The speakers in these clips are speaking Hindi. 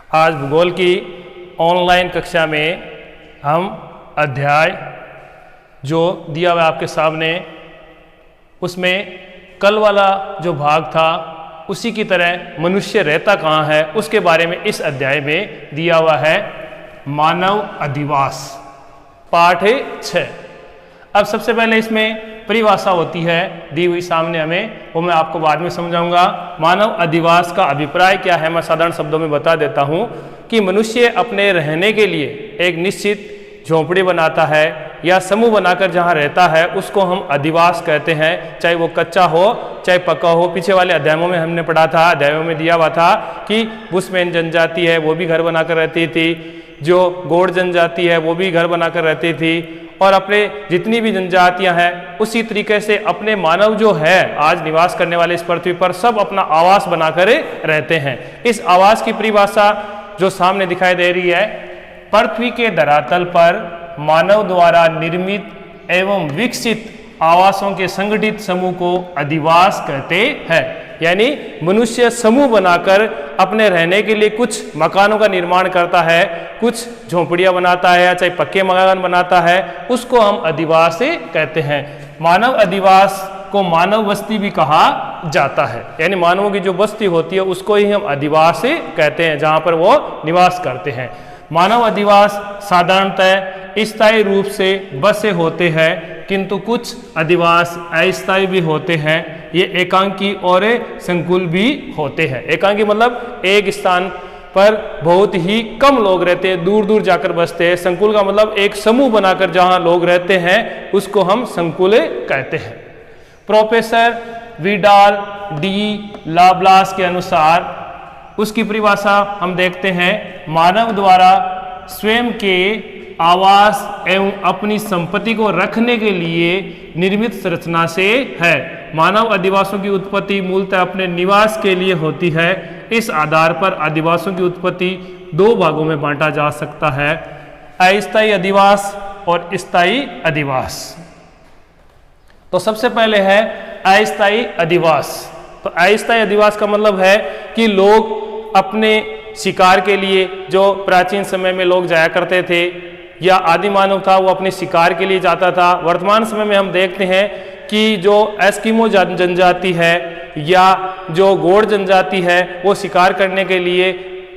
आज भूगोल की ऑनलाइन कक्षा में हम अध्याय जो दिया हुआ आपके सामने, उसमें कल वाला जो भाग था उसी की तरह मनुष्य रहता कहाँ है उसके बारे में इस अध्याय में दिया हुआ है। मानव अधिवास पाठ 6। अब सबसे पहले इसमें परिभाषा होती है दी हुई सामने हमें, वो मैं आपको बाद में समझाऊंगा। मानव अधिवास का अभिप्राय क्या है मैं साधारण शब्दों में बता देता हूँ कि मनुष्य अपने रहने के लिए एक निश्चित झोंपड़ी बनाता है या समूह बनाकर जहाँ रहता है उसको हम अधिवास कहते हैं, चाहे वो कच्चा हो चाहे पक्का हो। पीछे वाले अध्यायों में हमने पढ़ा था, अध्यायों में दिया हुआ था कि बुशमैन जनजाति है वो भी घर बनाकर रहती थी, जो गौड़ जनजाति है वो भी घर बनाकर रहती थी, और अपने जितनी भी जनजातियां हैं उसी तरीके से अपने मानव जो है आज निवास करने वाले इस पृथ्वी पर सब अपना आवास बनाकर रहते हैं। इस आवास की परिभाषा जो सामने दिखाई दे रही है, पृथ्वी के धरातल पर मानव द्वारा निर्मित एवं विकसित आवासों के संगठित समूह को अधिवास कहते हैं। यानी मनुष्य समूह बनाकर अपने रहने के लिए कुछ मकानों का निर्माण करता है, कुछ झोंपड़ियां बनाता है या चाहे पक्के मकान बनाता है, उसको हम अधिवास कहते हैं। मानव अधिवास को मानव बस्ती भी कहा जाता है, यानी मानवों की जो बस्ती होती है उसको ही हम अधिवास कहते हैं, जहां पर वो निवास करते हैं। मानव अधिवास साधारणतः स्थायी रूप से बसे होते हैं, किंतु कुछ अधिवास अस्थायी भी होते हैं। ये एकांकी और संकुल भी होते हैं। एकांकी मतलब एक स्थान पर बहुत ही कम लोग रहते हैं, दूर दूर जाकर बसते हैं। संकुल का मतलब एक समूह बनाकर जहां लोग रहते हैं उसको हम संकुल कहते हैं। प्रोफेसर विडाल डी लाब्लास के अनुसार उसकी परिभाषा हम देखते हैं, मानव द्वारा स्वयं के आवास एवं अपनी संपत्ति को रखने के लिए निर्मित संरचना से है। मानव अधिवासों की उत्पत्ति मूलतः अपने निवास के लिए होती है। इस आधार पर अधिवासों की उत्पत्ति दो भागों में बांटा जा सकता है, अस्थायी अधिवास और स्थायी अधिवास। तो सबसे पहले है अस्थायी अधिवास। तो अस्थायी अधिवास का मतलब है कि लोग अपने शिकार के लिए, जो प्राचीन समय में लोग जाया करते थे या आदि मानव था वो अपने शिकार के लिए जाता था। वर्तमान समय में हम देखते हैं कि जो एस्किमो जनजाति है या जो गौड़ जनजाति है वो शिकार करने के लिए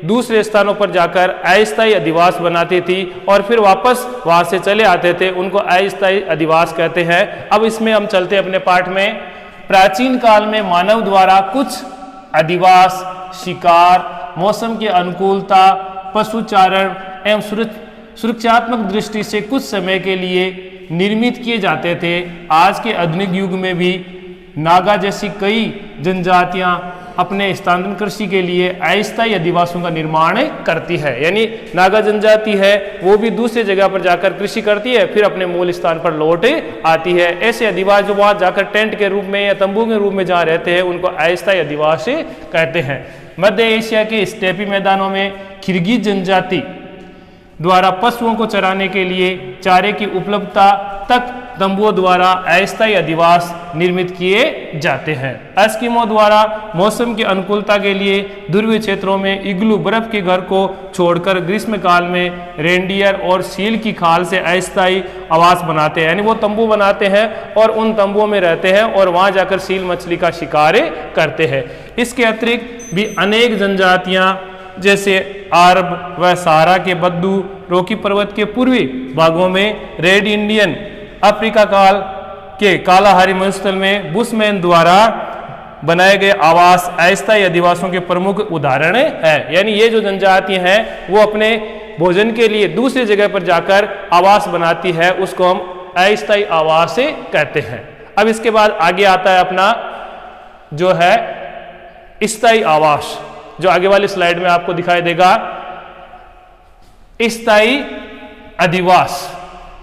दूसरे स्थानों पर जाकर अस्थायी अधिवास बनाती थी और फिर वापस वहां से चले आते थे, उनको अस्थायी अधिवास कहते हैं। अब इसमें हम चलते हैं अपने पाठ में। प्राचीन काल में मानव द्वारा कुछ अधिवास शिकार, मौसम की अनुकूलता, पशुचारण एवं सुरक्षात्मक दृष्टि से कुछ समय के लिए निर्मित किए जाते थे। आज के आधुनिक युग में भी नागा जैसी कई जनजातियां अपने स्थानांतरण कृषि के लिए अस्थायी अधिवासों का निर्माण करती है। यानी नागा जनजाति है वो भी दूसरी जगह पर जाकर कृषि करती है, फिर अपने मूल स्थान पर लौट आती है। ऐसे अधिवास जो वहां जाकर टेंट के रूप में या तंबू के रूप में जहाँ रहते हैं उनको अस्थायी अधिवास कहते हैं। मध्य एशिया के स्टेपी मैदानों में किर्गिज जनजाति द्वारा पशुओं को चराने के लिए चारे की उपलब्धता तक तंबुओं द्वारा अस्थायी अधिवास निर्मित किए जाते हैं। एस्किमो द्वारा मौसम की अनुकूलता के लिए ध्रुवीय क्षेत्रों में इग्लू बर्फ के घर को छोड़कर ग्रीष्म काल में रेंडियर और सील की खाल से अस्थायी आवास बनाते हैं। यानी वो तंबू बनाते हैं और उन तंबुओं में रहते हैं और वहां जाकर सील मछली का शिकार करते हैं। इसके अतिरिक्त भी अनेक जनजातियां जैसे अरब व सहारा के बद्दू, रोकी पर्वत के पूर्वी भागों में रेड इंडियन, अफ्रीका काल के कालाहारी मरुस्थल में बुशमैन द्वारा बनाए गए आवास अस्थायी अधिवासों के प्रमुख उदाहरण है। यानी ये जो जनजातियां हैं वो अपने भोजन के लिए दूसरी जगह पर जाकर आवास बनाती है, उसको हम अस्थायी आवास कहते हैं। अब इसके बाद आगे आता है अपना जो है स्थायी आवास, जो आगे वाली स्लाइड में आपको दिखाई देगा। स्थायी अधिवास,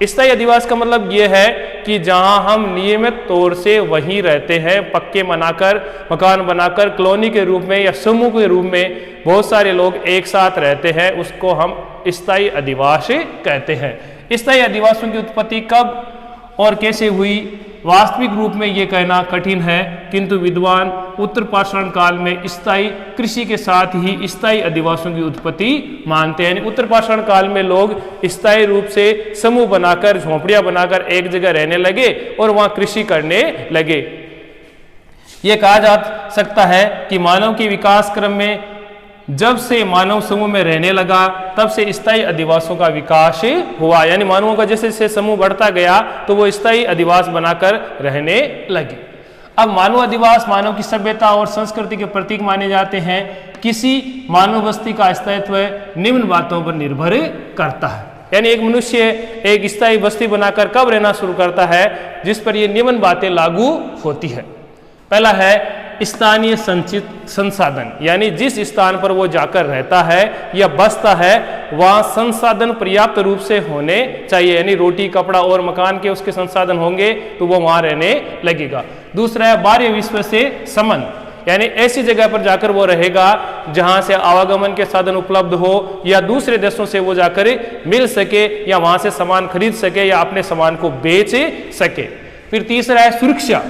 स्थायी अधिवास का मतलब यह है कि जहां हम नियमित तौर से वहीं रहते हैं, पक्के बनाकर मकान बनाकर कॉलोनी के रूप में या समूह के रूप में बहुत सारे लोग एक साथ रहते हैं, उसको हम स्थायी अधिवास कहते हैं। स्थायी अधिवासों की उत्पत्ति कब और कैसे हुई वास्तविक रूप में ये कहना कठिन है, किंतु विद्वान उत्तर पाषाण काल में स्थायी कृषि के साथ ही स्थायी अधिवासों की उत्पत्ति मानते हैं। उत्तर पाषाण काल में लोग स्थायी रूप से समूह बनाकर, झोंपड़ियां बनाकर एक जगह रहने लगे और वहां कृषि करने लगे। ये कहा जा सकता है कि मानव के विकास क्रम में जब से मानव समूह में रहने लगा तब से स्थायी अधिवासों का विकास हुआ, यानी मानवों का जैसे जैसे समूह बढ़ता गया तो वो स्थायी अधिवास बनाकर रहने लगे। अब मानव अधिवास मानव की सभ्यता और संस्कृति के प्रतीक माने जाते हैं। किसी मानव बस्ती का स्थायित्व निम्न बातों पर निर्भर करता है, यानी एक मनुष्य एक स्थायी बस्ती बनाकर कब रहना शुरू करता है, जिस पर ये निम्न बातें लागू होती है। पहला है स्थानीय संचित संसाधन, यानी जिस स्थान पर वो जाकर रहता है या बसता है वहाँ संसाधन पर्याप्त रूप से होने चाहिए, यानी रोटी कपड़ा और मकान के उसके संसाधन होंगे तो वो वहाँ रहने लगेगा। दूसरा है बाह्य विश्व से संबंध, यानी ऐसी जगह पर जाकर वो रहेगा जहाँ से आवागमन के साधन उपलब्ध हो या दूसरे देशों से वो जाकर मिल सके या वहाँ से सामान खरीद सके या अपने सामान को बेच सके। फिर तीसरा है सुरक्षा,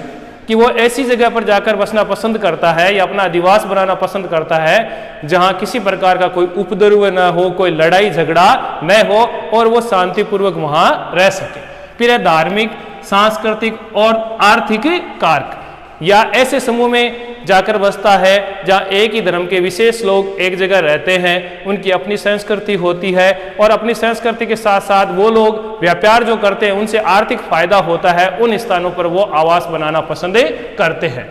कि वो ऐसी जगह पर जाकर बसना पसंद करता है या अपना अधिवास बनाना पसंद करता है जहां किसी प्रकार का कोई उपद्रव न हो, कोई लड़ाई झगड़ा न हो और वो शांतिपूर्वक वहां रह सके। फिर है धार्मिक, सांस्कृतिक और आर्थिक कारक, या ऐसे समूह में जाकर बसता है जहाँ एक ही धर्म के विशेष लोग एक जगह रहते हैं, उनकी अपनी संस्कृति होती है और अपनी संस्कृति के साथ साथ वो लोग व्यापार जो करते हैं उनसे आर्थिक फायदा होता है, उन स्थानों पर वो आवास बनाना पसंद करते हैं।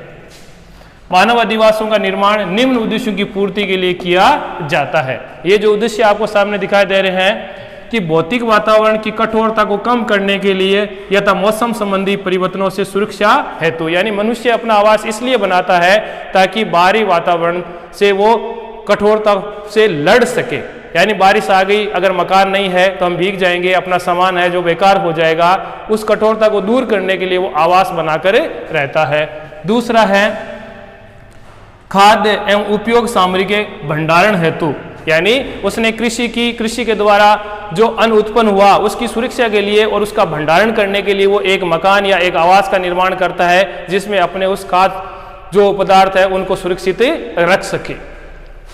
मानव अधिवासों का निर्माण निम्न उद्देश्यों की पूर्ति के लिए किया जाता है। ये जो उद्देश्य आपको सामने दिखाई दे रहे हैं कि भौतिक वातावरण की कठोरता को कम करने के लिए यथा मौसम संबंधी परिवर्तनों से सुरक्षा हेतु, यानी मनुष्य अपना आवास इसलिए बनाता है ताकि बाहरी वातावरण से वो कठोरता से लड़ सके, यानी बारिश आ गई अगर मकान नहीं है तो हम भीग जाएंगे, अपना सामान है जो बेकार हो जाएगा, उस कठोरता को दूर करने के लिए वो आवास बनाकर रहता है। दूसरा है खाद्य एवं उपयोग सामग्री के भंडारण हेतु, यानी उसने कृषि की, कृषि के द्वारा जो अन्न उत्पन्न हुआ उसकी सुरक्षा के लिए और उसका भंडारण करने के लिए वो एक मकान या एक आवास का निर्माण करता है जिसमें अपने उस खाद्य जो पदार्थ है उनको सुरक्षित रख सके।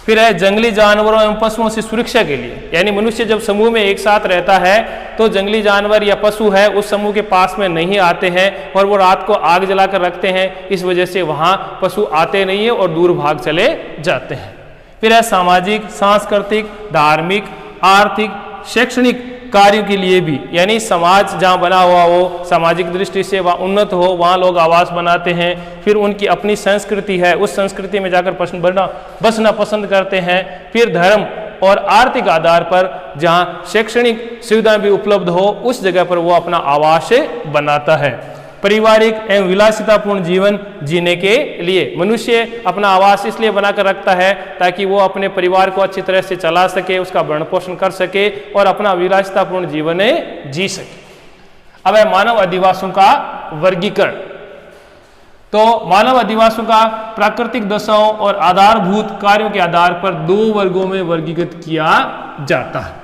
फिर है जंगली जानवरों एवं पशुओं से सुरक्षा के लिए, यानी मनुष्य जब समूह में एक साथ रहता है तो जंगली जानवर या पशु है उस समूह के पास में नहीं आते हैं और वो रात को आग जलाकर रखते हैं, इस वजह से वहाँ पशु आते नहीं है और दूर भाग चले जाते हैं। फिर है सामाजिक, सांस्कृतिक, धार्मिक, आर्थिक, शैक्षणिक कार्यों के लिए भी, यानी समाज जहाँ बना हुआ हो, सामाजिक दृष्टि से वहाँ उन्नत हो, वहाँ लोग आवास बनाते हैं। फिर उनकी अपनी संस्कृति है, उस संस्कृति में जाकर बसना पसंद करते हैं। फिर धर्म और आर्थिक आधार पर जहाँ शैक्षणिक सुविधा भी उपलब्ध हो उस जगह पर वो अपना आवास बनाता है। पारिवारिक एवं विलासितापूर्ण जीवन जीने के लिए मनुष्य अपना आवास इसलिए बनाकर रखता है ताकि वो अपने परिवार को अच्छी तरह से चला सके, उसका भरण पोषण कर सके और अपना विलासितापूर्ण जीवन जी सके। अब है मानव अधिवासों का वर्गीकरण। तो मानव अधिवासों का प्राकृतिक दशाओं और आधारभूत कार्यों के आधार पर दो वर्गों में वर्गीकृत किया जाता है।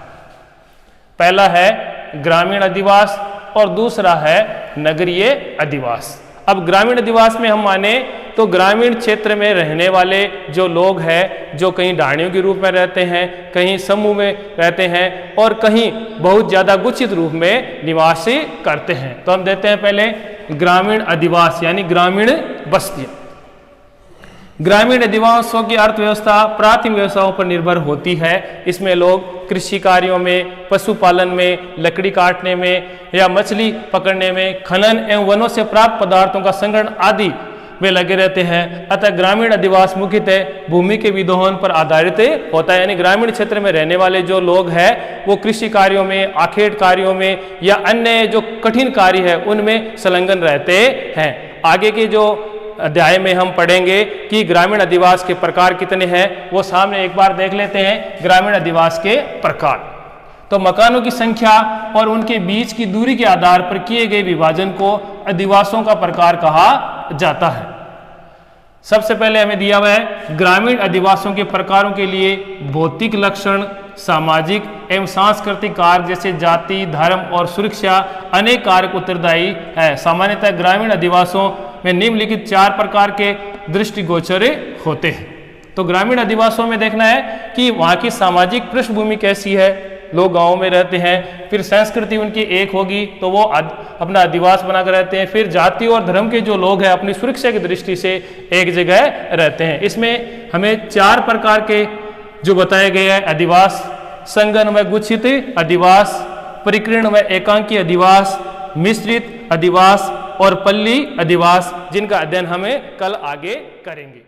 पहला है ग्रामीण अधिवास और दूसरा है नगरीय अधिवास। अब ग्रामीण अधिवास में हम माने तो ग्रामीण क्षेत्र में रहने वाले जो लोग हैं, जो कहीं ढाणियों के रूप में रहते हैं, कहीं समूह में रहते हैं और कहीं बहुत ज़्यादा गुच्छित रूप में निवास करते हैं। तो हम देते हैं पहले ग्रामीण अधिवास यानी ग्रामीण बस्तियाँ। ग्रामीण अधिवासों की अर्थव्यवस्था प्राथमिक व्यवसायों पर निर्भर होती है। इसमें लोग कृषि कार्यों में, पशुपालन में, लकड़ी काटने में या मछली पकड़ने में, खनन एवं वनों से प्राप्त पदार्थों का संग्रहण आदि में लगे रहते हैं। अतः ग्रामीण अधिवास मुख्यतः भूमि के विदोहन पर आधारित होता है, यानी ग्रामीण क्षेत्र में रहने वाले जो लोग हैं वो कृषि कार्यों में, आखेट कार्यों में या अन्य जो कठिन कार्य है उनमें संलग्न रहते हैं। आगे के जो अध्याय में हम पढ़ेंगे कि ग्रामीण अधिवास के प्रकार कितने हैं, वो सामने एक बार देख लेते हैं। ग्रामीण अधिवास के प्रकार तो मकानों की संख्या और उनके बीच की दूरी के आधार पर किए गए विभाजन को अधिवासों का प्रकार कहा जाता है। सबसे पहले हमें दिया हुआ है ग्रामीण अधिवासों के प्रकारों के लिए भौतिक लक्षण, सामाजिक एवं सांस्कृतिक कारक जैसे जाति, धर्म और सुरक्षा अनेक कारक उत्तरदायी है। सामान्यतः ग्रामीण अधिवासों में निम्नलिखित 4 प्रकार के दृष्टिगोचर होते हैं। तो ग्रामीण अधिवासों में देखना है कि वहाँ की सामाजिक पृष्ठभूमि कैसी है, लोग गाँव में रहते हैं, फिर संस्कृति उनकी एक होगी तो वो अपना अधिवास बनाकर रहते हैं, फिर जाति और धर्म के जो लोग हैं अपनी सुरक्षा की दृष्टि से एक जगह रहते हैं। इसमें हमें 4 प्रकार के जो बताए गए हैं अधिवास, संगन व गुच्छित अधिवास, परिकीर्ण व एकांकी अधिवास, मिश्रित अधिवास और पल्ली अधिवास, जिनका अध्ययन हमें कल आगे करेंगे।